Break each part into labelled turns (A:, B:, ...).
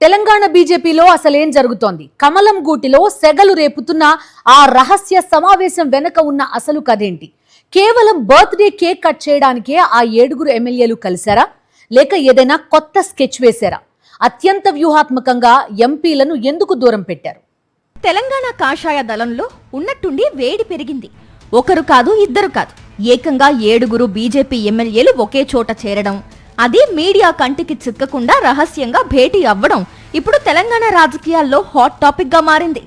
A: తెలంగాణ బీజేపీలో అసలేం జరుగుతోంది? కమలం గూటిలో సెగలు రేపుతున్న ఆ రహస్య సమావేశం వెనక ఉన్న అసలు కథేంటి? కేవలం బర్త్డే కేక్ కట్ చేయడానికే ఆ 7 ఎమ్మెల్యేలు కలిశారా, లేక ఏదైనా కొత్త స్కెచ్ వేశారా? అత్యంత వ్యూహాత్మకంగా ఎంపీలను ఎందుకు దూరం పెట్టారు?
B: తెలంగాణ కాషాయ దళంలో ఉన్నట్టుండి వేడి పెరిగింది. ఒకరు కాదు, ఇద్దరు కాదు, ఏకంగా 7 బీజేపీ ఎమ్మెల్యేలు ఒకే చోట చేరడం, అది మీడియా కంటికి చిక్కకుండా రహస్యంగా భేటీ అవ్వడం ఇప్పుడు తెలంగాణ రాజకీయాల్లో హాట్ టాపిక్ గా మారింది.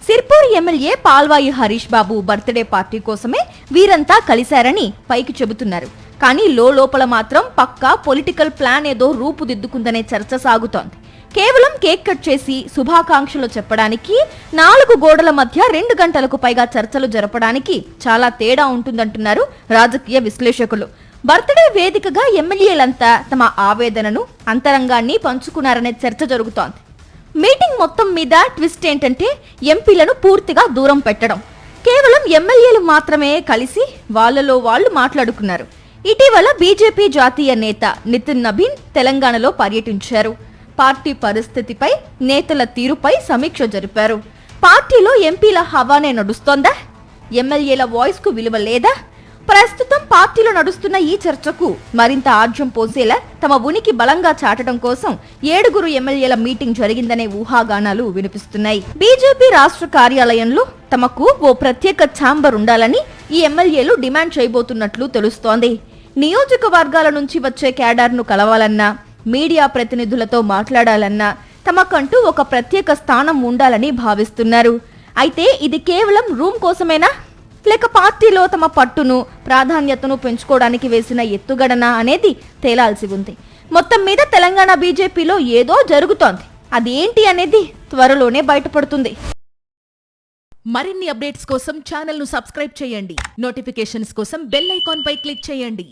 B: సిర్పూర్ ఎమ్మెల్యే పాల్వాయి హరీష్ బాబు బర్త్డే పార్టీ కోసమే వీరంతా కలిశారని పైకి చెబుతున్నారు. కానీ లోపల మాత్రం పక్కా పొలిటికల్ ప్లాన్ ఏదో రూపుదిద్దుకుందనే చర్చ సాగుతోంది. కేవలం కేక్ కట్ చేసి శుభాకాంక్షలు చెప్పడానికి 4 గోడల మధ్య 2 గంటలకు పైగా చర్చలు జరపడానికి చాలా తేడా ఉంటుందంటున్నారు రాజకీయ విశ్లేషకులు. బర్త్డే వేదికగా ఎమ్మెల్యేలంతా తమ ఆవేదనను, అంతరంగాన్ని పంచుకున్నారనే చర్చ జరుగుతోంది. మీటింగ్ మొత్తం మీద ట్విస్ట్ ఏంటంటే ఎంపీలను పూర్తిగా దూరం పెట్టడం. కేవలం ఎమ్మెల్యేలు మాత్రమే కలిసి వాళ్ళలో వాళ్ళు మాట్లాడుకున్నారు. ఇటీవల బీజేపీ జాతీయ నేత నితిన్ నబీన్ తెలంగాణలో పర్యటించారు. పార్టీ పరిస్థితిపై, నేతల తీరుపై సమీక్ష జరిపారు. పార్టీలో ఎంపీల హవానే నడుస్తోందా? ఎమ్మెల్యేల వాయిస్ కు విలువ లేదా? ప్రస్తుతం పార్టీలో నడుస్తున్న ఈ చర్చకు మరింత ఆజ్యం పోసేలా తమ ఉనికి బలంగా చాటడం కోసం 7 ఎమ్మెల్యేల మీటింగ్ జరిగిందనే ఊహాగానాలు వినిపిస్తున్నాయి. బీజేపీ రాష్ట్ర కార్యాలయంలో తమకు ఓ ప్రత్యేక ఛాంబర్ ఉండాలని ఈ ఎమ్మెల్యేలు డిమాండ్ చేయబోతున్నట్లు తెలుస్తోంది. నియోజకవర్గాల నుంచి వచ్చే క్యాడర్ను కలవాలన్నా, మీడియా ప్రతినిధులతో మాట్లాడాలన్నా తమకంటూ ఒక ప్రత్యేక స్థానం ఉండాలని భావిస్తున్నారు. అయితే ఇది కేవలం రూమ్ కోసమేనా, లేక పార్టీలో తమ పట్టును, ప్రాధాన్యతను పెంచుకోవడానికి వేసిన ఎత్తుగడనా అనేది తేలాల్సి ఉంది. మొత్తం మీద తెలంగాణ బీజేపీలో ఏదో జరుగుతోంది. అదేంటి అనేది త్వరలోనే బయటపడుతుంది.
C: మరిన్ని అప్డేట్స్ కోసం ఛానల్ ను సబ్స్క్రైబ్ చేయండి. నోటిఫికేషన్స్ కోసం బెల్ ఐకాన్ పై క్లిక్ చేయండి.